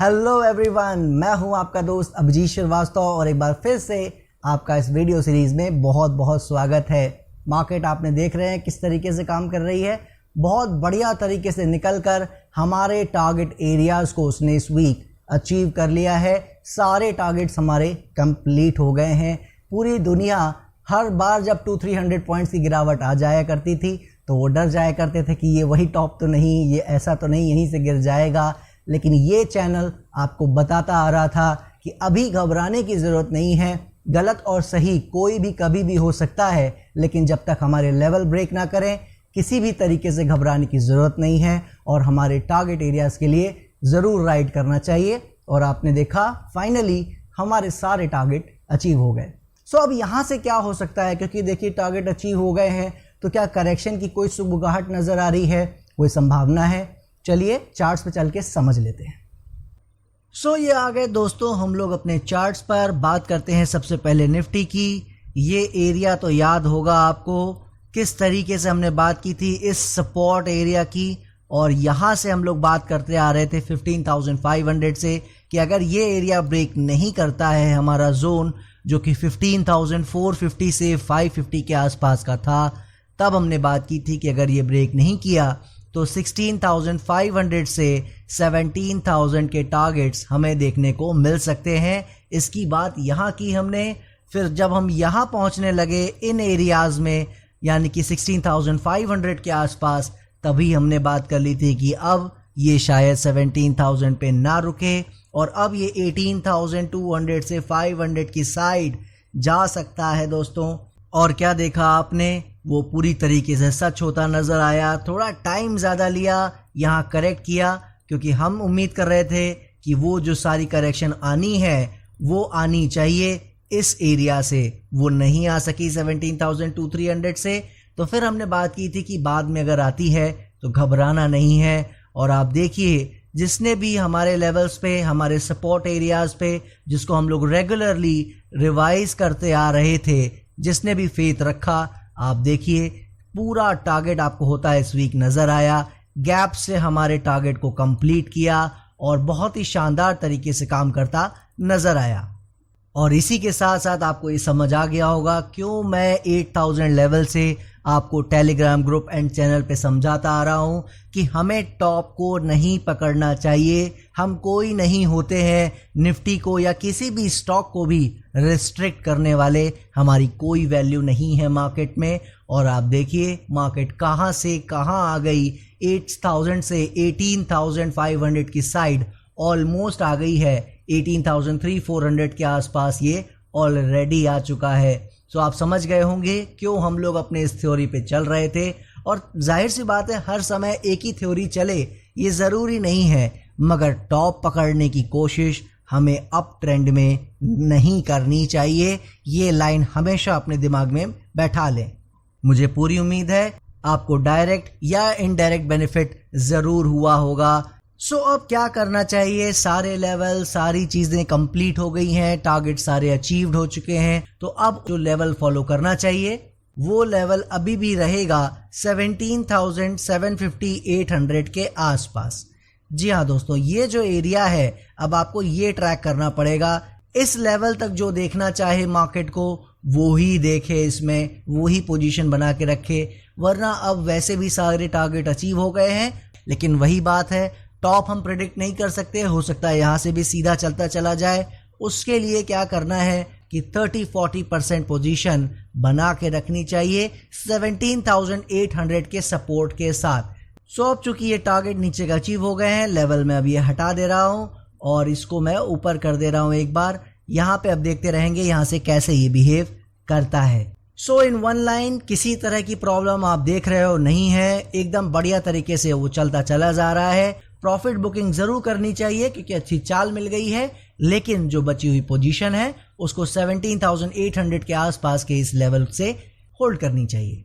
Hello everyone, मैं हूं आपका दोस्त अभिजीत श्रीवास्तव और एक बार फिर से आपका इस वीडियो सीरीज़ में बहुत बहुत स्वागत है। मार्केट आपने देख रहे हैं किस तरीके से काम कर रही है। बहुत बढ़िया तरीके से निकलकर हमारे टारगेट एरियाज़ को उसने इस वीक अचीव कर लिया है। सारे टारगेट्स हमारे कंप्लीट हो गए हैं। पूरी दुनिया हर बार जब 200-300 पॉइंट्स की गिरावट आ जाया करती थी तो वो डर जाया करते थे कि ये वही टॉप तो नहीं, ये ऐसा तो नहीं यहीं से गिर जाएगा। लेकिन ये चैनल आपको बताता आ रहा था कि अभी घबराने की ज़रूरत नहीं है। गलत और सही कोई भी कभी भी हो सकता है, लेकिन जब तक हमारे लेवल ब्रेक ना करें किसी भी तरीके से घबराने की ज़रूरत नहीं है और हमारे टारगेट एरियाज़ के लिए ज़रूर राइड करना चाहिए। और आपने देखा फाइनली हमारे सारे टारगेट अचीव हो गए। सो अब यहाँ से क्या हो सकता है, क्योंकि देखिए टारगेट अचीव हो गए हैं तो क्या करेक्शन की कोई सुबुगाहट नज़र आ रही है, कोई संभावना है? चलिए चार्ट्स पे चल के समझ लेते हैं। सो ये आ गए दोस्तों हम लोग अपने चार्ट्स पर। बात करते हैं सबसे पहले निफ्टी की। ये एरिया तो याद होगा आपको किस तरीके से हमने बात की थी इस सपोर्ट एरिया की, और यहाँ से हम लोग बात करते आ रहे थे 15,500 से कि अगर ये एरिया ब्रेक नहीं करता है हमारा जोन जो कि 15,450 से 550 के आसपास का था, तब हमने बात की थी कि अगर ये ब्रेक नहीं किया तो 16,500 से 17,000 के टारगेट्स हमें देखने को मिल सकते हैं। इसकी बात यहाँ की हमने। फिर जब हम यहाँ पहुँचने लगे इन एरियाज़ में यानी कि 16,500 के आसपास, तभी हमने बात कर ली थी कि अब ये शायद 17,000 पे ना रुके और अब ये 18,200 से 500 की साइड जा सकता है दोस्तों। और क्या देखा आपने, वो पूरी तरीके से सच होता नज़र आया। थोड़ा टाइम ज़्यादा लिया, यहाँ करेक्ट किया, क्योंकि हम उम्मीद कर रहे थे कि वो जो सारी करेक्शन आनी है वो आनी चाहिए इस एरिया से। वो नहीं आ सकी 17,200-300 से। तो फिर हमने बात की थी कि बाद में अगर आती है तो घबराना नहीं है। और आप देखिए जिसने भी हमारे लेवल्स पे, हमारे सपोर्ट एरियाज़ पे, जिसको हम लोग रेगुलरली रिवाइज करते आ रहे थे, जिसने भी फेथ रखा, आप देखिए पूरा टारगेट आपको होता है इस वीक नज़र आया। गैप से हमारे टारगेट को कंप्लीट किया और बहुत ही शानदार तरीके से काम करता नज़र आया। और इसी के साथ साथ आपको ये समझ आ गया होगा क्यों मैं 8,000 लेवल से आपको टेलीग्राम ग्रुप एंड चैनल पे समझाता आ रहा हूँ कि हमें टॉप को नहीं पकड़ना चाहिए। हम कोई नहीं होते हैं निफ्टी को या किसी भी स्टॉक को भी रिस्ट्रिक्ट करने वाले। हमारी कोई वैल्यू नहीं है मार्केट में। और आप देखिए मार्केट कहाँ से कहाँ आ गई। 8,000 से 18,500 की साइड ऑलमोस्ट आ गई है। 18,300-400 के आसपास ये ऑलरेडी आ चुका है। सो आप समझ गए होंगे क्यों हम लोग अपने इस थ्योरी पे चल रहे थे। और जाहिर सी बात है हर समय एक ही थ्योरी चले ये ज़रूरी नहीं है, मगर टॉप पकड़ने की कोशिश हमें अप ट्रेंड में नहीं करनी चाहिए। ये लाइन हमेशा अपने दिमाग में बैठा लें। मुझे पूरी उम्मीद है आपको डायरेक्ट या इनडायरेक्ट बेनिफिट ज़रूर हुआ होगा। सो अब क्या करना चाहिए, सारे लेवल सारी चीज़ें कंप्लीट हो गई हैं, टारगेट सारे अचीव्ड हो चुके हैं। तो अब जो लेवल फॉलो करना चाहिए वो लेवल अभी भी रहेगा 17,750-800 के आसपास। जी हाँ दोस्तों, ये जो एरिया है अब आपको ये ट्रैक करना पड़ेगा। इस लेवल तक जो देखना चाहे मार्केट को वो ही देखे, इसमें वो ही पोजीशन बना के रखे, वरना अब वैसे भी सारे टारगेट अचीव हो गए हैं। लेकिन वही बात है, टॉप हम प्रेडिक्ट नहीं कर सकते, हो सकता है यहाँ से भी सीधा चलता चला जाए। उसके लिए क्या करना है कि 30-40% पोजीशन बना के रखनी चाहिए 17,800 के सपोर्ट के साथ। सो अब चूंकि ये टारगेट नीचे का अचीव हो गए हैं, लेवल में अब ये हटा दे रहा हूँ और इसको मैं ऊपर कर दे रहा हूँ एक बार। यहाँ पे अब देखते रहेंगे यहाँ से कैसे ये बिहेव करता है। सो इन वन लाइन किसी तरह की प्रॉब्लम आप देख रहे हो नहीं है, एकदम बढ़िया तरीके से वो चलता चला जा रहा है। प्रॉफिट बुकिंग जरूर करनी चाहिए क्योंकि अच्छी चाल मिल गई है, लेकिन जो बची हुई पोजीशन है उसको 17,800 के आसपास के इस लेवल से होल्ड करनी चाहिए।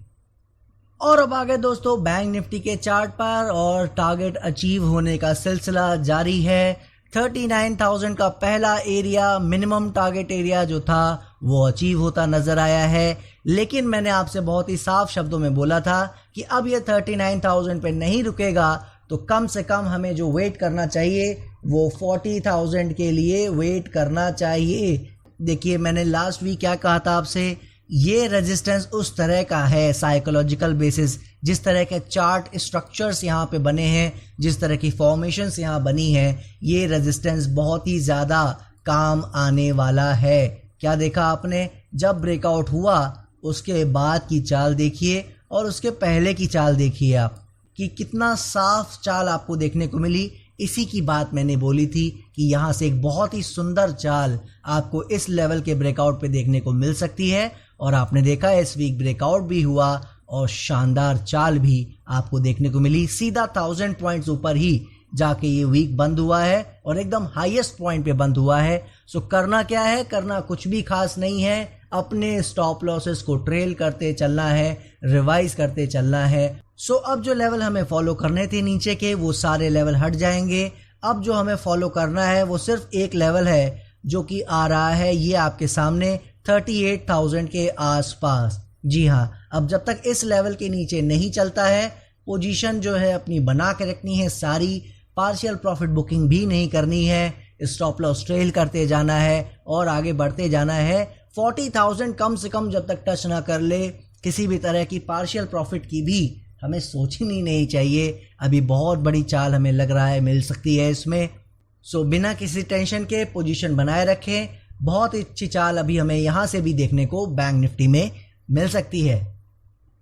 और अब आगे दोस्तों बैंक निफ्टी के चार्ट पर, और टारगेट अचीव होने का सिलसिला जारी है। 39,000 का पहला एरिया, मिनिमम टारगेट एरिया जो था वो अचीव होता नजर आया है। लेकिन मैंने आपसे बहुत ही साफ शब्दों में बोला था कि अब ये 39,000 पे नहीं रुकेगा, तो कम से कम हमें जो वेट करना चाहिए वो 40,000 के लिए वेट करना चाहिए। देखिए मैंने लास्ट वीक क्या कहा था आपसे, ये रेजिस्टेंस उस तरह का है साइकोलॉजिकल बेसिस, जिस तरह के चार्ट स्ट्रक्चर्स यहाँ पे बने हैं, जिस तरह की फॉर्मेशंस यहाँ बनी है, ये रेजिस्टेंस बहुत ही ज़्यादा काम आने वाला है। क्या देखा आपने, जब ब्रेकआउट हुआ उसके बाद की चाल देखिए और उसके पहले की चाल देखिए आप, कि कितना साफ चाल आपको देखने को मिली। इसी की बात मैंने बोली थी कि यहाँ से एक बहुत ही सुंदर चाल आपको इस लेवल के ब्रेकआउट पे देखने को मिल सकती है। और आपने देखा इस वीक ब्रेकआउट भी हुआ और शानदार चाल भी आपको देखने को मिली। सीधा 1000 पॉइंट्स ऊपर ही जाके ये वीक बंद हुआ है और एकदम हाईएस्ट पॉइंट पे बंद हुआ है। सो करना क्या है, करना कुछ भी खास नहीं है, अपने स्टॉप लॉसेस को ट्रेल करते चलना है, रिवाइज करते चलना है। सो अब जो लेवल हमें फॉलो करने थे नीचे के, वो सारे लेवल हट जाएंगे। अब जो हमें फॉलो करना है वो सिर्फ एक लेवल है जो कि आ रहा है ये आपके सामने 38,000 के आसपास। जी हाँ, अब जब तक इस लेवल के नीचे नहीं चलता है, पोजीशन जो है अपनी बना के रखनी है सारी, पार्शियल प्रॉफिट बुकिंग भी नहीं करनी है, स्टॉप लॉस ट्रेल करते जाना है और आगे बढ़ते जाना है। 40,000 कम से कम जब तक टच ना कर ले, किसी भी तरह की पार्शियल प्रॉफिट की भी हमें सोचनी नहीं चाहिए। अभी बहुत बड़ी चाल हमें लग रहा है मिल सकती है इसमें। सो बिना किसी टेंशन के पोजीशन बनाए रखें। बहुत अच्छी चाल अभी हमें यहाँ से भी देखने को बैंक निफ्टी में मिल सकती है।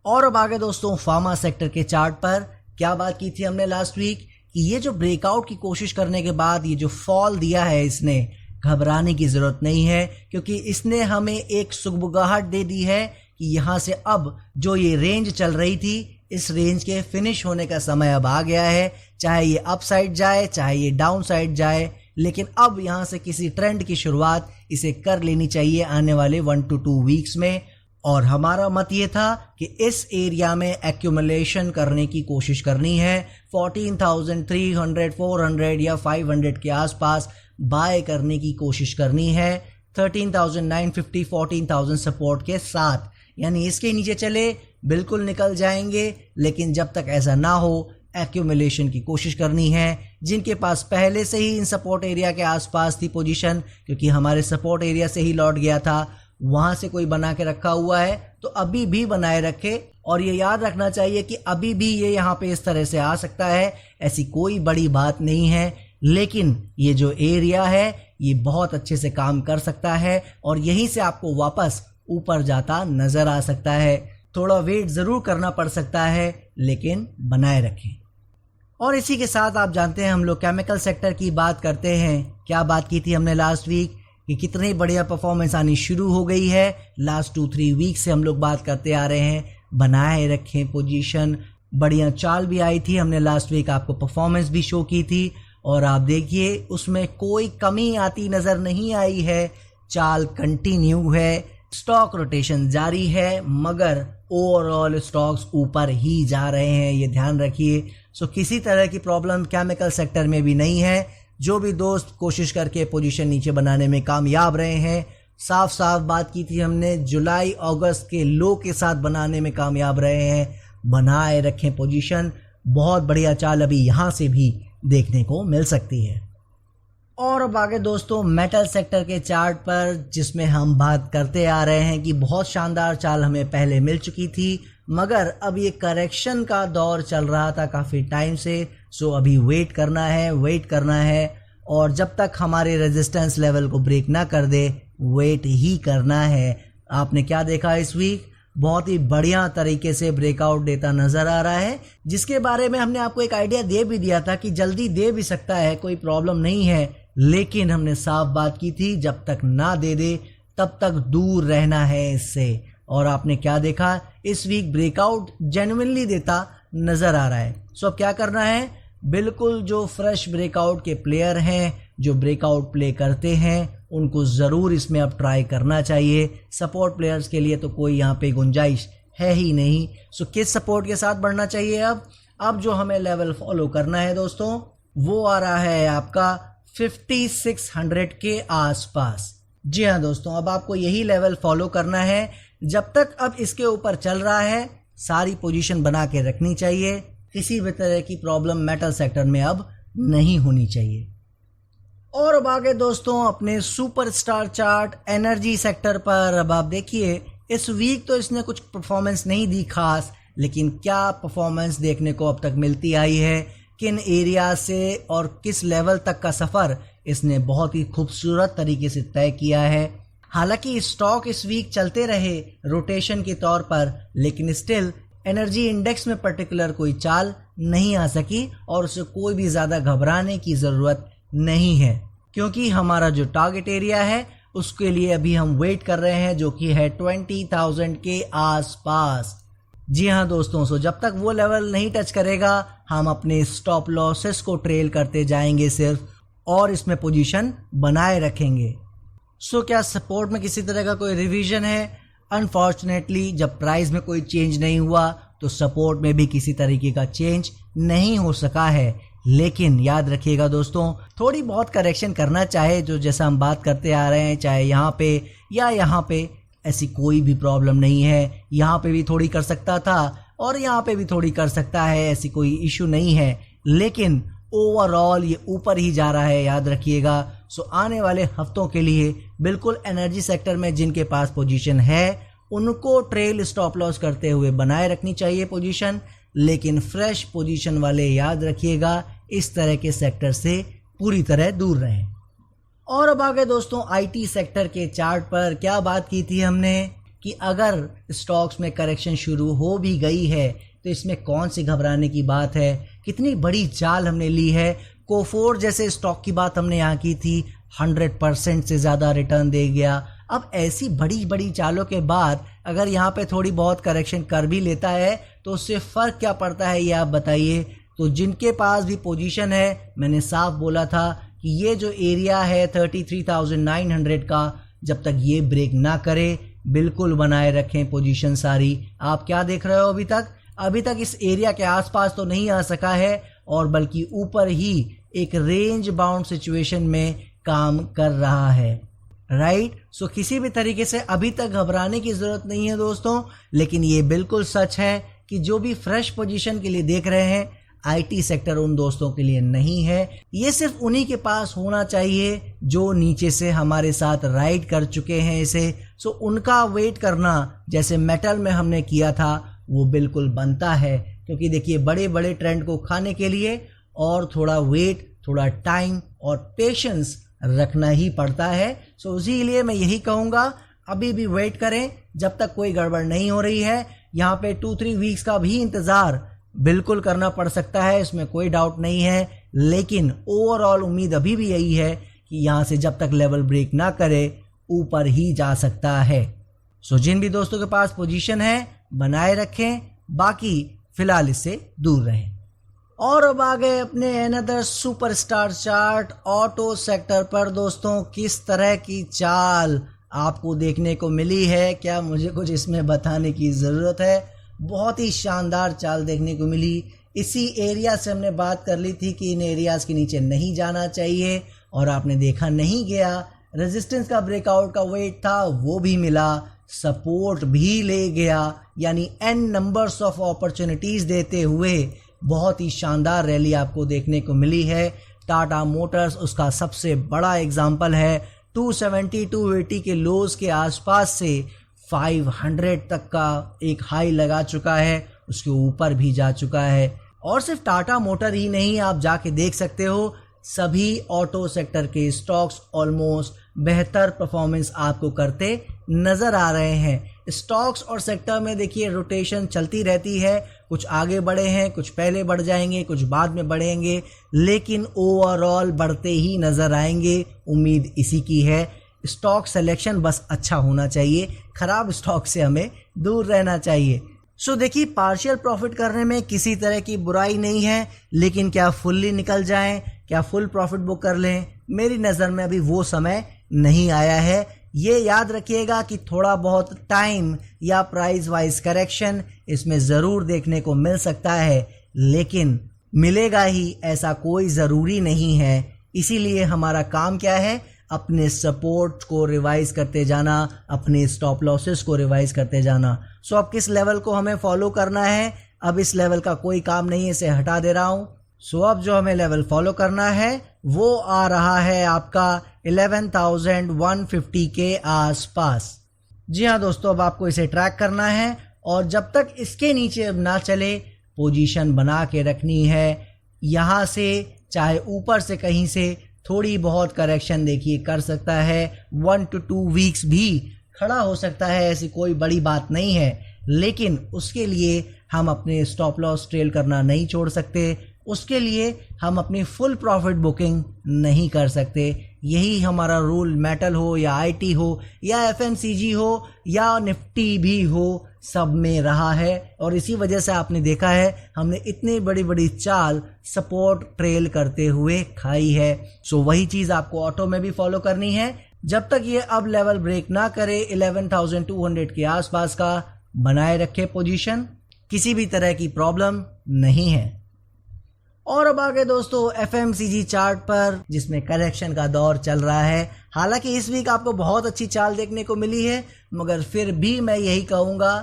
और अब आगे दोस्तों फार्मा सेक्टर के चार्ट पर क्या बात की थी हमने लास्ट वीक, कि ये जो ब्रेकआउट की कोशिश करने के बाद ये जो फॉल दिया है, इसने घबराने की जरूरत नहीं है, क्योंकि इसने हमें एक सुगबुगाहट दे दी है कि यहाँ से अब जो ये रेंज चल रही थी, इस रेंज के फिनिश होने का समय अब आ गया है। चाहे ये अप साइड जाए, चाहे ये डाउन साइड जाए, लेकिन अब यहाँ से किसी ट्रेंड की शुरुआत इसे कर लेनी चाहिए आने वाले 1 to 2 वीक्स में। और हमारा मत ये था कि इस एरिया में एक्यूमुलेशन करने की कोशिश करनी है। 14,300, 400 या 500 के आसपास बाय करने की कोशिश करनी है। 13,950, 14,000 सपोर्ट के साथ, यानी इसके नीचे चले बिल्कुल निकल जाएंगे, लेकिन जब तक ऐसा ना हो एक्यूमुलेशन की कोशिश करनी है। जिनके पास पहले से ही इन सपोर्ट एरिया के आसपास थी पोजीशन, क्योंकि हमारे सपोर्ट एरिया से ही लौट गया था, वहां से कोई बना के रखा हुआ है तो अभी भी बनाए रखे। और ये याद रखना चाहिए कि अभी भी ये यहाँ पे इस तरह से आ सकता है, ऐसी कोई बड़ी बात नहीं है, लेकिन ये जो एरिया है ये बहुत अच्छे से काम कर सकता है और यहीं से आपको वापस ऊपर जाता नजर आ सकता है। थोड़ा वेट जरूर करना पड़ सकता है, लेकिन बनाए रखें। और इसी के साथ आप जानते हैं हम लोग केमिकल सेक्टर की बात करते हैं। क्या बात की थी हमने लास्ट वीक कि कितनी बढ़िया परफॉर्मेंस आनी शुरू हो गई है। लास्ट 2-3 वीक से हम लोग बात करते आ रहे हैं, बनाए रखें पोजीशन। बढ़िया चाल भी आई थी, हमने लास्ट वीक आपको परफॉर्मेंस भी शो की थी और आप देखिए उसमें कोई कमी आती नजर नहीं आई है। चाल कंटिन्यू है, स्टॉक रोटेशन जारी है, मगर ओवरऑल स्टॉक्स ऊपर ही जा रहे हैं, ये ध्यान रखिए। सो किसी तरह की प्रॉब्लम केमिकल सेक्टर में भी नहीं है। जो भी दोस्त कोशिश करके पोजीशन नीचे बनाने में कामयाब रहे हैं, साफ साफ बात की थी हमने, जुलाई अगस्त के लो के साथ बनाने में कामयाब रहे हैं, बनाए रखें पोजीशन। बहुत बढ़िया चाल अभी यहाँ से भी देखने को मिल सकती है। और अब आगे दोस्तों मेटल सेक्टर के चार्ट पर, जिसमें हम बात करते आ रहे हैं कि बहुत शानदार चाल हमें पहले मिल चुकी थी, मगर अब ये करेक्शन का दौर चल रहा था काफ़ी टाइम से। सो अभी वेट करना है और जब तक हमारे रेजिस्टेंस लेवल को ब्रेक ना कर दे, वेट ही करना है। आपने क्या देखा इस वीक, बहुत ही बढ़िया तरीके से ब्रेकआउट देता नजर आ रहा है, जिसके बारे में हमने आपको एक आइडिया दे भी दिया था कि जल्दी दे भी सकता है, कोई प्रॉब्लम नहीं है, लेकिन हमने साफ बात की थी जब तक ना दे दे तब तक दूर रहना है इससे। और आपने क्या देखा, इस वीक ब्रेकआउट जेन्युइनली देता नजर आ रहा है। सो अब क्या करना है, बिल्कुल जो फ्रेश ब्रेकआउट के प्लेयर हैं, जो ब्रेकआउट प्ले करते हैं, उनको ज़रूर इसमें अब ट्राई करना चाहिए। सपोर्ट प्लेयर्स के लिए तो कोई यहाँ पे गुंजाइश है ही नहीं। सो किस सपोर्ट के साथ बढ़ना चाहिए अब जो हमें लेवल फॉलो करना है दोस्तों, वो आ रहा है आपका 5600 के आसपास। जी हाँ दोस्तों, अब आपको यही लेवल फॉलो करना है। जब तक अब इसके ऊपर चल रहा है, सारी पोजीशन बना के रखनी चाहिए। किसी भी तरह की प्रॉब्लम मेटल सेक्टर में अब नहीं होनी चाहिए। और अब आगे दोस्तों अपने सुपरस्टार चार्ट एनर्जी सेक्टर पर। अब आप देखिए इस वीक तो इसने कुछ परफॉर्मेंस नहीं दी खास, लेकिन क्या परफॉर्मेंस देखने को अब तक मिलती आई है, किन एरिया से और किस लेवल तक का सफ़र इसने बहुत ही खूबसूरत तरीके से तय किया है। हालांकि स्टॉक इस वीक चलते रहे रोटेशन के तौर पर, लेकिन स्टिल एनर्जी इंडेक्स में पर्टिकुलर कोई चाल नहीं आ सकी और उसे कोई भी ज़्यादा घबराने की ज़रूरत नहीं है, क्योंकि हमारा जो टारगेट एरिया है उसके लिए अभी हम वेट कर रहे हैं, जो कि है 20,000 के आसपास। जी हाँ दोस्तों, सो जब तक वो लेवल नहीं टच करेगा हम अपने स्टॉप लॉसेस को ट्रेल करते जाएंगे सिर्फ, और इसमें पोजीशन बनाए रखेंगे। सो क्या सपोर्ट में किसी तरह का कोई रिवीजन है? अनफॉर्चुनेटली जब प्राइस में कोई चेंज नहीं हुआ तो सपोर्ट में भी किसी तरीके का चेंज नहीं हो सका है। लेकिन याद रखिएगा दोस्तों, थोड़ी बहुत करेक्शन करना चाहे, जो जैसा हम बात करते आ रहे हैं, चाहे यहाँ पे या यहाँ पे, ऐसी कोई भी प्रॉब्लम नहीं है। यहाँ पे भी थोड़ी कर सकता था और यहाँ पे भी थोड़ी कर सकता है, ऐसी कोई इशू नहीं है। लेकिन ओवरऑल ये ऊपर ही जा रहा है, याद रखिएगा। सो आने वाले हफ्तों के लिए बिल्कुल एनर्जी सेक्टर में जिनके पास पोजीशन है उनको ट्रेल स्टॉप लॉस करते हुए बनाए रखनी चाहिए पोजीशन, लेकिन फ्रेश पोजीशन वाले याद रखिएगा इस तरह के सेक्टर से पूरी तरह दूर रहें। और अब आगे दोस्तों आईटी सेक्टर के चार्ट पर क्या बात की थी हमने कि अगर स्टॉक्स में करेक्शन शुरू हो भी गई है तो इसमें कौन सी घबराने की बात है। कितनी बड़ी चाल हमने ली है, कोफोर जैसे स्टॉक की बात हमने यहाँ की थी, 100% से ज़्यादा रिटर्न दे गया। अब ऐसी बड़ी बड़ी चालों के बाद अगर यहाँ पे थोड़ी बहुत करेक्शन कर भी लेता है तो उससे फ़र्क क्या पड़ता है, ये आप बताइए। तो जिनके पास भी पोजीशन है, मैंने साफ बोला था कि ये जो एरिया है 33,900 का, जब तक ये ब्रेक ना करे बिल्कुल बनाए रखें पोजीशन सारी। आप क्या देख रहे हो अभी तक इस एरिया के आसपास तो नहीं आ सका है, और बल्कि ऊपर ही एक रेंज बाउंड सिचुएशन में काम कर रहा है, राइट। सो किसी भी तरीके से अभी तक घबराने की ज़रूरत नहीं है दोस्तों। लेकिन ये बिल्कुल सच है कि जो भी फ्रेश पोजीशन के लिए देख रहे हैं, आईटी सेक्टर उन दोस्तों के लिए नहीं है। ये सिर्फ उन्हीं के पास होना चाहिए जो नीचे से हमारे साथ राइड कर चुके हैं इसे। सो उनका वेट करना जैसे मेटल में हमने किया था वो बिल्कुल बनता है, क्योंकि देखिए बड़े बड़े ट्रेंड को खाने के लिए और थोड़ा वेट, थोड़ा टाइम और पेशेंस रखना ही पड़ता है। सो इसीलिए मैं यही कहूँगा, अभी भी वेट करें जब तक कोई गड़बड़ नहीं हो रही है। यहाँ पे 2-3 वीक्स का भी इंतज़ार बिल्कुल करना पड़ सकता है, इसमें कोई डाउट नहीं है। लेकिन ओवरऑल उम्मीद अभी भी यही है कि यहाँ से जब तक लेवल ब्रेक ना करे ऊपर ही जा सकता है। सो जिन भी दोस्तों के पास पोजीशन है बनाए रखें, बाकी फिलहाल इससे दूर रहें। और अब आ गए अपने another superstar chart auto sector पर। दोस्तों किस तरह की चाल आपको देखने को मिली है, क्या मुझे कुछ इसमें बताने की ज़रूरत है? बहुत ही शानदार चाल देखने को मिली। इसी एरिया से हमने बात कर ली थी कि इन एरियाज़ के नीचे नहीं जाना चाहिए, और आपने देखा नहीं गया। रेजिस्टेंस का ब्रेकआउट का वेट था वो भी मिला, सपोर्ट भी ले गया, यानी n नंबर्स ऑफ अपॉर्चुनिटीज़ देते हुए बहुत ही शानदार रैली आपको देखने को मिली है। टाटा मोटर्स उसका सबसे बड़ा एग्जाम्पल है। 270-280 के लोज के आसपास से 500 तक का एक हाई लगा चुका है, उसके ऊपर भी जा चुका है। और सिर्फ टाटा मोटर ही नहीं, आप जाके देख सकते हो सभी ऑटो सेक्टर के स्टॉक्स ऑलमोस्ट बेहतर परफॉर्मेंस आपको करते नज़र आ रहे हैं। स्टॉक्स और सेक्टर में देखिए रोटेशन चलती रहती है, कुछ आगे बढ़े हैं, कुछ पहले बढ़ जाएंगे, कुछ बाद में बढ़ेंगे, लेकिन ओवरऑल बढ़ते ही नज़र आएंगे। उम्मीद इसी की है। स्टॉक सिलेक्शन बस अच्छा होना चाहिए, ख़राब स्टॉक से हमें दूर रहना चाहिए। सो देखिए पार्शियल प्रॉफिट करने में किसी तरह की बुराई नहीं है, लेकिन क्या फुल्ली निकल जाएं, क्या फुल प्रॉफिट बुक कर लें, मेरी नज़र में अभी वो समय नहीं आया है। ये याद रखिएगा कि थोड़ा बहुत टाइम या प्राइस वाइज करेक्शन इसमें ज़रूर देखने को मिल सकता है, लेकिन मिलेगा ही ऐसा कोई ज़रूरी नहीं है। इसीलिए हमारा काम क्या है, अपने सपोर्ट को रिवाइज करते जाना, अपने स्टॉप लॉसेस को रिवाइज करते जाना। सो अब किस लेवल को हमें फॉलो करना है, अब इस लेवल का कोई काम नहीं है, इसे हटा दे रहा हूँ। सो अब जो हमें लेवल फॉलो करना है वो आ रहा है आपका 11,150 के आसपास। जी हाँ दोस्तों, अब आपको इसे ट्रैक करना है और जब तक इसके नीचे अब ना चले पोजीशन बना के रखनी है। यहाँ से चाहे ऊपर से कहीं से थोड़ी बहुत करेक्शन देखिए कर सकता है, 1 to 2 वीक्स भी खड़ा हो सकता है, ऐसी कोई बड़ी बात नहीं है। लेकिन उसके लिए हम अपने स्टॉप लॉस ट्रेल करना नहीं छोड़ सकते, उसके लिए हम अपनी फुल प्रॉफिट बुकिंग नहीं कर सकते। यही हमारा रूल, मेटल हो या आईटी हो या एफएमसीजी हो या निफ्टी भी हो, सब में रहा है। और इसी वजह से आपने देखा है हमने इतनी बड़ी बड़ी चाल सपोर्ट ट्रेल करते हुए खाई है। सो वही चीज़ आपको ऑटो में भी फॉलो करनी है। जब तक ये अब लेवल ब्रेक ना करे 11,200 के आसपास का बनाए रखे पोजीशन, किसी भी तरह की प्रॉब्लम नहीं है। और अब आगे दोस्तों एफएमसीजी चार्ट पर, जिसमें करेक्शन का दौर चल रहा है। हालांकि इस वीक आपको बहुत अच्छी चाल देखने को मिली है, मगर फिर भी मैं यही कहूँगा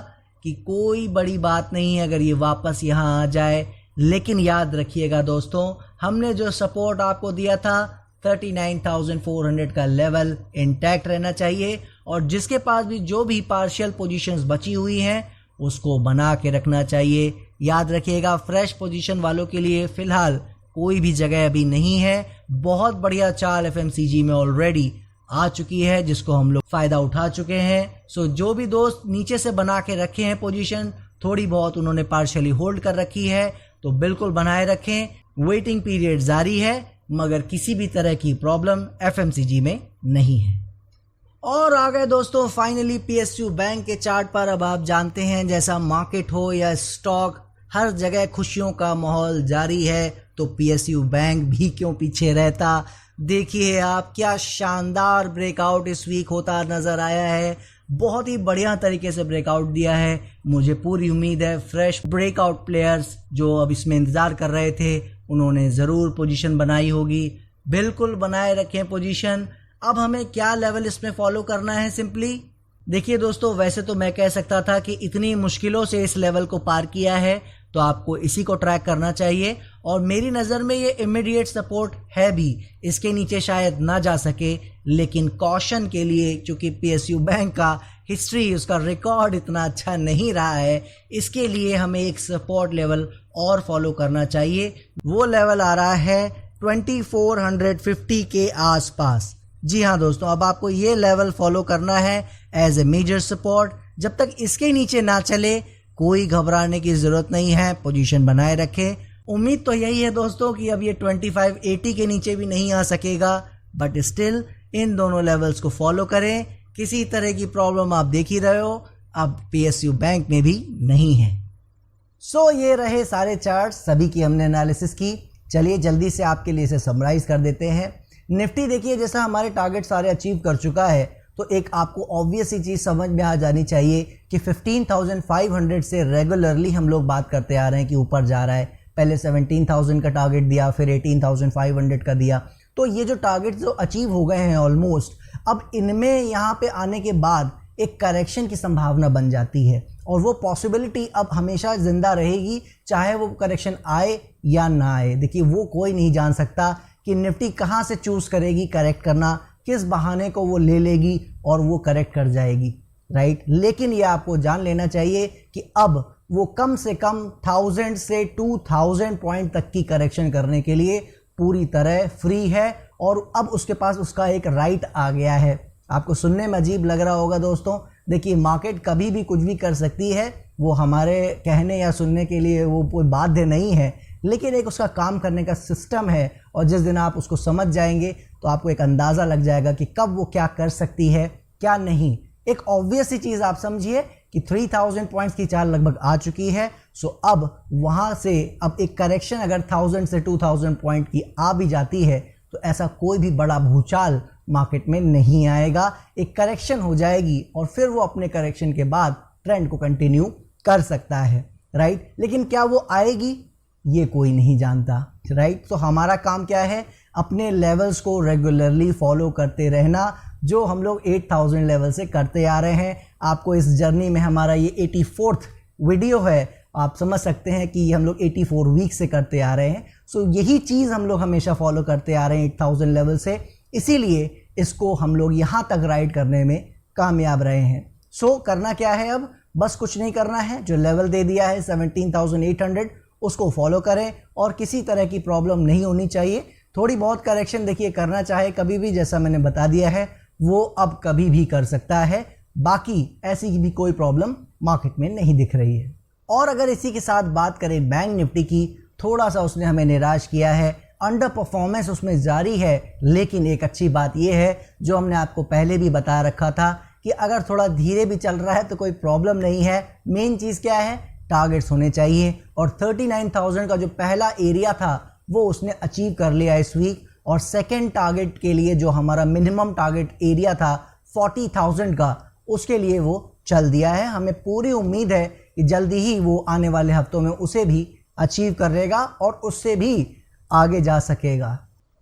कि कोई बड़ी बात नहीं है अगर ये वापस यहाँ आ जाए। लेकिन याद रखिएगा दोस्तों, हमने जो सपोर्ट आपको दिया था 39,400 का लेवल इंटैक्ट रहना चाहिए और जिसके पास भी जो भी पार्शियल पोजीशंस बची हुई हैं उसको बना के रखना चाहिए। याद रखिएगा फ्रेश पोजीशन वालों के लिए फिलहाल कोई भी जगह अभी नहीं है। बहुत बढ़िया चाल एफएमसीजी में ऑलरेडी आ चुकी है जिसको हम लोग फायदा उठा चुके हैं। सो जो भी दोस्त नीचे से बना के रखे हैं पोजीशन, थोड़ी बहुत उन्होंने पार्शियली होल्ड कर रखी है तो बिल्कुल बनाए रखें। वेटिंग पीरियड जारी है मगर किसी भी तरह की प्रॉब्लम एफएमसीजी में नहीं है। और आ गए दोस्तों फाइनली पीएसयू बैंक के चार्ट पर। अब आप जानते हैं जैसा मार्केट हो या स्टॉक, हर जगह खुशियों का माहौल जारी है, तो पीएसयू बैंक भी क्यों पीछे रहता। देखिए आप, क्या शानदार ब्रेकआउट इस वीक होता नजर आया है। बहुत ही बढ़िया तरीके से ब्रेकआउट दिया है। मुझे पूरी उम्मीद है फ्रेश ब्रेकआउट प्लेयर्स जो अब इसमें इंतजार कर रहे थे उन्होंने ज़रूर पोजीशन बनाई होगी। बिल्कुल बनाए रखें पोजीशन। अब हमें क्या लेवल इसमें फॉलो करना है, सिंपली देखिए दोस्तों, वैसे तो मैं कह सकता था कि इतनी मुश्किलों से इस लेवल को पार किया है तो आपको इसी को ट्रैक करना चाहिए। और मेरी नज़र में ये इमीडिएट सपोर्ट है भी, इसके नीचे शायद ना जा सके, लेकिन कॉशन के लिए चूंकि पीएसयू बैंक का हिस्ट्री, उसका रिकॉर्ड इतना अच्छा नहीं रहा है, इसके लिए हमें एक सपोर्ट लेवल और फॉलो करना चाहिए। वो लेवल आ रहा है 2450 के आसपास। जी हाँ दोस्तों, अब आपको ये लेवल फॉलो करना है एज ए मेजर सपोर्ट। जब तक इसके नीचे ना चले कोई घबराने की ज़रूरत नहीं है, पोजीशन बनाए रखें। उम्मीद तो यही है दोस्तों कि अब ये 2580 के नीचे भी नहीं आ सकेगा, बट स्टिल इन दोनों लेवल्स को फॉलो करें। किसी तरह की प्रॉब्लम आप देख ही रहे हो, अब पीएसयू बैंक में भी नहीं है। सो ये रहे सारे चार्ट, सभी की हमने एनालिसिस की। चलिए जल्दी से आपके लिए इसे समराइज कर देते हैं। निफ्टी देखिए जैसा हमारे टारगेट सारे अचीव कर चुका है, तो एक आपको ऑब्वियस ही चीज़ समझ में आ जानी चाहिए कि 15,500 से रेगुलरली हम लोग बात करते आ रहे हैं कि ऊपर जा रहा है। पहले 17,000 का टारगेट दिया, फिर 18,500 का दिया, तो ये जो टारगेट जो अचीव हो गए हैं ऑलमोस्ट, अब इनमें यहाँ पे आने के बाद एक करेक्शन की संभावना बन जाती है और वो पॉसिबिलिटी अब हमेशा ज़िंदा रहेगी, चाहे वो करेक्शन आए या ना आए। देखिए वो कोई नहीं जान सकता कि निफ्टी कहाँ से चूज़ करेगी करेक्ट करना, किस बहाने को वो ले लेगी और वो करेक्ट कर जाएगी, राइट। लेकिन ये आपको जान लेना चाहिए कि अब वो कम से कम 1000 से 2000 पॉइंट तक की करेक्शन करने के लिए पूरी तरह फ्री है और अब उसके पास उसका एक राइट आ गया है। आपको सुनने में अजीब लग रहा होगा दोस्तों, देखिए मार्केट कभी भी कुछ भी कर सकती है, वो हमारे कहने या सुनने के लिए वो कोई बाध्य नहीं है, लेकिन एक उसका काम करने का सिस्टम है और जिस दिन आप उसको समझ जाएंगे तो आपको एक अंदाज़ा लग जाएगा कि कब वो क्या कर सकती है क्या नहीं। एक ऑब्वियस सी चीज़ आप समझिए कि 3000 पॉइंट्स की चाल लगभग आ चुकी है। सो अब वहाँ से अब एक करेक्शन अगर 1000 से 2000 पॉइंट की आ भी जाती है तो ऐसा कोई भी बड़ा भूचाल मार्केट में नहीं आएगा। एक करेक्शन हो जाएगी और फिर वो अपने करेक्शन के बाद ट्रेंड को कंटिन्यू कर सकता है, राइट। लेकिन क्या वो आएगी ये कोई नहीं जानता, राइट। तो हमारा काम क्या है, अपने लेवल्स को रेगुलरली फॉलो करते रहना, जो हम लोग 8000 लेवल से करते आ रहे हैं। आपको इस जर्नी में हमारा ये 84th वीडियो है आप समझ सकते हैं कि हम लोग 84 वीक से करते आ रहे हैं। सो यही चीज़ हम लोग हमेशा फॉलो करते आ रहे हैं 8000 लेवल से, इसीलिए इसको हम लोग यहाँ तक राइड करने में कामयाब रहे हैं। सो करना क्या है, अब बस कुछ नहीं करना है, जो लेवल दे दिया है 17,800 उसको फॉलो करें और किसी तरह की प्रॉब्लम नहीं होनी चाहिए। थोड़ी बहुत करेक्शन देखिए करना चाहे कभी भी, जैसा मैंने बता दिया है, वो अब कभी भी कर सकता है। बाकी ऐसी भी कोई प्रॉब्लम मार्केट में नहीं दिख रही है। और अगर इसी के साथ बात करें बैंक निफ्टी की, थोड़ा सा उसने हमें निराश किया है, अंडर परफॉर्मेंस उसमें जारी है। लेकिन एक अच्छी बात यह है, जो हमने आपको पहले भी बता रखा था, कि अगर थोड़ा धीरे भी चल रहा है तो कोई प्रॉब्लम नहीं है। मेन चीज़ क्या है, टारगेट्स होने चाहिए। और 39,000 का जो पहला एरिया था वो उसने अचीव कर लिया इस वीक। और सेकेंड टारगेट के लिए जो हमारा मिनिमम टारगेट एरिया था 40,000 का, उसके लिए वो चल दिया है। हमें पूरी उम्मीद है कि जल्दी ही वो आने वाले हफ्तों में उसे भी अचीव करेगा और उससे भी आगे जा सकेगा।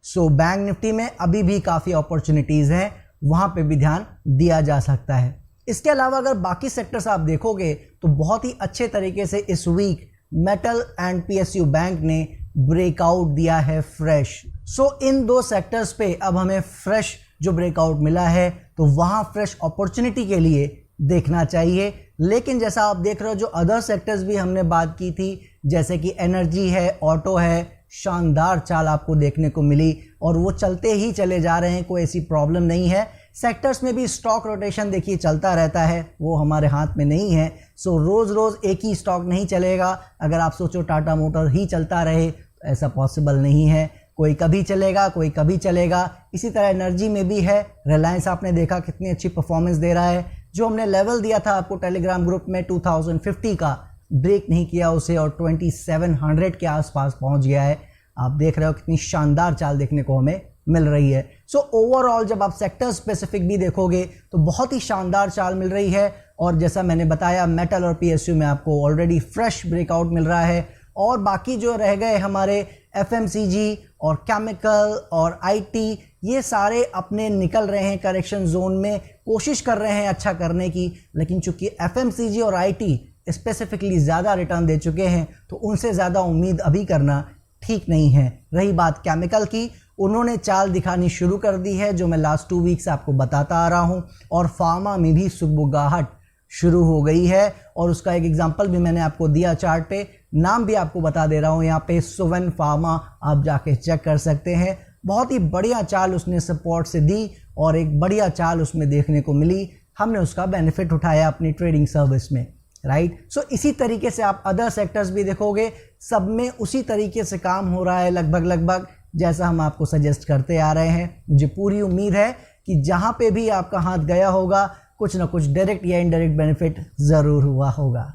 सो बैंक निफ्टी में अभी भी काफ़ी अपॉर्चुनिटीज़ हैं, वहाँ पे भी ध्यान दिया जा सकता है। इसके अलावा अगर बाकी सेक्टर्स आप देखोगे तो बहुत ही अच्छे तरीके से इस week metal and PSU bank ने ब्रेकआउट दिया है फ्रेश। सो इन दो सेक्टर्स पे अब हमें फ्रेश जो ब्रेकआउट मिला है तो वहाँ फ्रेश अपॉर्चुनिटी के लिए देखना चाहिए। लेकिन जैसा आप देख रहे हो, जो अदर सेक्टर्स भी हमने बात की थी, जैसे कि एनर्जी है, ऑटो है, शानदार चाल आपको देखने को मिली और वो चलते ही चले जा रहे हैं, कोई ऐसी प्रॉब्लम नहीं है। सेक्टर्स में भी स्टॉक रोटेशन देखिए चलता रहता है, वो हमारे हाथ में नहीं है। सो रोज़ रोज़ एक ही स्टॉक नहीं चलेगा। अगर आप सोचो टाटा मोटर ही चलता रहे तो ऐसा पॉसिबल नहीं है, कोई कभी चलेगा कोई कभी चलेगा। इसी तरह एनर्जी में भी है, रिलायंस आपने देखा कितनी अच्छी परफॉर्मेंस दे रहा है। जो हमने लेवल दिया था आपको टेलीग्राम ग्रुप में 2050 का, ब्रेक नहीं किया उसे और 2700 के आसपास पहुंच गया है। आप देख रहे हो कितनी शानदार चाल देखने को हमें मिल रही है। सो ओवरऑल जब आप सेक्टर स्पेसिफिक भी देखोगे तो बहुत ही शानदार चाल मिल रही है। और जैसा मैंने बताया, मेटल और पीएसयू में आपको ऑलरेडी फ्रेश ब्रेकआउट मिल रहा है। और बाकी जो रह गए हमारे एफएमसीजी और केमिकल और आईटी, ये सारे अपने निकल रहे हैं करेक्शन जोन में, कोशिश कर रहे हैं अच्छा करने की। लेकिन चूंकि एफएमसीजी और आईटी स्पेसिफिकली ज़्यादा रिटर्न दे चुके हैं तो उनसे ज़्यादा उम्मीद अभी करना ठीक नहीं है। रही बात केमिकल की, उन्होंने चाल दिखानी शुरू कर दी है, जो मैं लास्ट 2 वीक से आपको बताता आ रहा हूँ। और फार्मा में भी सुगबुगाहट शुरू हो गई है और उसका एक एग्जांपल भी मैंने आपको दिया चार्ट पे, नाम भी आपको बता दे रहा हूँ यहाँ पे, सुवन फार्मा, आप जाके चेक कर सकते हैं। बहुत ही बढ़िया चाल उसने सपोर्ट से दी और एक बढ़िया चाल उसमें देखने को मिली। हमने उसका बेनिफिट उठाया अपनी ट्रेडिंग सर्विस में, राइट। सो इसी तरीके से आप अदर सेक्टर्स भी देखोगे, सब में उसी तरीके से काम हो रहा है लगभग जैसा हम आपको सजेस्ट करते आ रहे हैं। मुझे पूरी उम्मीद है कि जहाँ पे भी आपका हाथ गया होगा, कुछ ना कुछ डायरेक्ट या इनडायरेक्ट बेनिफिट ज़रूर हुआ होगा।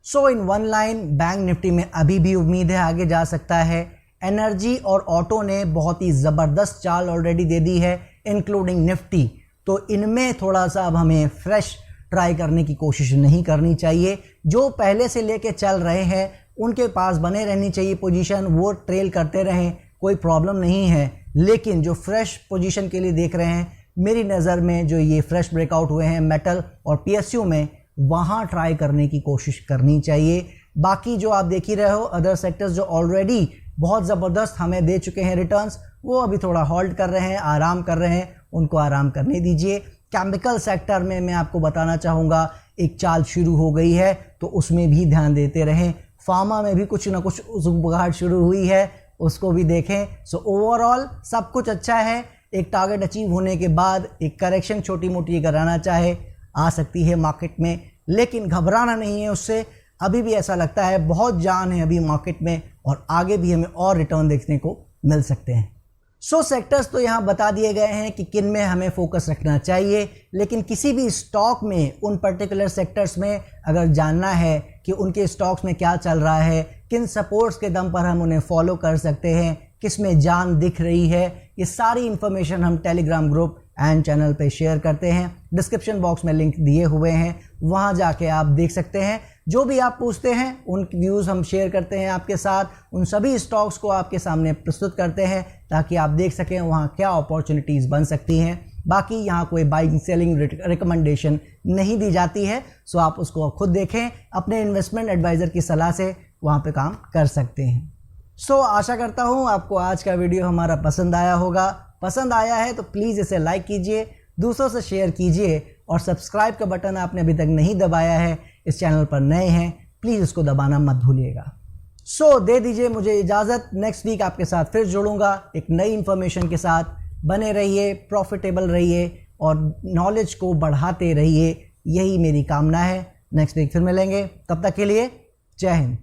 So in one line, bank Nifty में अभी भी उम्मीद है आगे जा सकता है। एनर्जी और ऑटो ने बहुत ही ज़बरदस्त चाल ऑलरेडी दे दी है, इंक्लूडिंग निफ्टी। तो इनमें थोड़ा सा अब हमें फ्रेश ट्राई करने की कोशिश नहीं करनी चाहिए। जो पहले से लेके चल रहे हैं उनके पास बने रहनी चाहिए पोजीशन, वो ट्रेल करते रहें, कोई प्रॉब्लम नहीं है। लेकिन जो फ्रेश पोजीशन के लिए देख रहे हैं, मेरी नज़र में जो ये फ्रेश ब्रेकआउट हुए हैं मेटल और पीएसयू में, वहाँ ट्राई करने की कोशिश करनी चाहिए। बाकी जो आप देख ही रहे हो अदर सेक्टर्स जो ऑलरेडी बहुत ज़बरदस्त हमें दे चुके हैं रिटर्न्स, वो अभी थोड़ा हॉल्ट कर रहे हैं, आराम कर रहे हैं, उनको आराम करने दीजिए। केमिकल सेक्टर में मैं आपको बताना चाहूँगा एक चाल शुरू हो गई है, तो उसमें भी ध्यान देते रहें। फार्मा में भी कुछ ना कुछ सुगबुगाहट शुरू हुई है, उसको भी देखें। सो ओवरऑल सब कुछ अच्छा है। एक टारगेट अचीव होने के बाद एक करेक्शन छोटी मोटी अगर आना चाहे आ सकती है मार्केट में, लेकिन घबराना नहीं है उससे। अभी भी ऐसा लगता है बहुत जान है अभी मार्केट में और आगे भी हमें और रिटर्न देखने को मिल सकते हैं। सो सेक्टर्स तो यहाँ बता दिए गए हैं कि किन में हमें फोकस रखना चाहिए, लेकिन किसी भी स्टॉक में उन पर्टिकुलर सेक्टर्स में अगर जानना है कि उनके स्टॉक्स में क्या चल रहा है, किन सपोर्ट्स के दम पर हम उन्हें फॉलो कर सकते हैं, किस में जान दिख रही है, ये सारी इन्फॉर्मेशन हम टेलीग्राम ग्रुप एंड चैनल पे शेयर करते हैं। डिस्क्रिप्शन बॉक्स में लिंक दिए हुए हैं, वहाँ जाके आप देख सकते हैं। जो भी आप पूछते हैं उन व्यूज़ हम शेयर करते हैं आपके साथ, उन सभी स्टॉक्स को आपके सामने प्रस्तुत करते हैं ताकि आप देख सकें वहाँ क्या अपॉर्चुनिटीज़ बन सकती हैं। बाकी यहाँ कोई बाइंग सेलिंग रिकमेंडेशन नहीं दी जाती है। सो आप उसको खुद देखें, अपने इन्वेस्टमेंट एडवाइज़र की सलाह से वहाँ पे काम कर सकते हैं। सो आशा करता हूँ आपको आज का वीडियो हमारा पसंद आया होगा। पसंद आया है तो प्लीज़ इसे लाइक कीजिए, दूसरों से शेयर कीजिए और सब्सक्राइब का बटन आपने अभी तक नहीं दबाया है, इस चैनल पर नए हैं, प्लीज़ उसको दबाना मत भूलिएगा। सो दे दीजिए मुझे इजाज़त, नेक्स्ट वीक आपके साथ फिर जुड़ूंगा एक नई इन्फॉर्मेशन के साथ। बने रहिए, प्रॉफिटेबल रहिए और नॉलेज को बढ़ाते रहिए, यही मेरी कामना है। नेक्स्ट वीक फिर मिलेंगे, तब तक के लिए जय हिंद।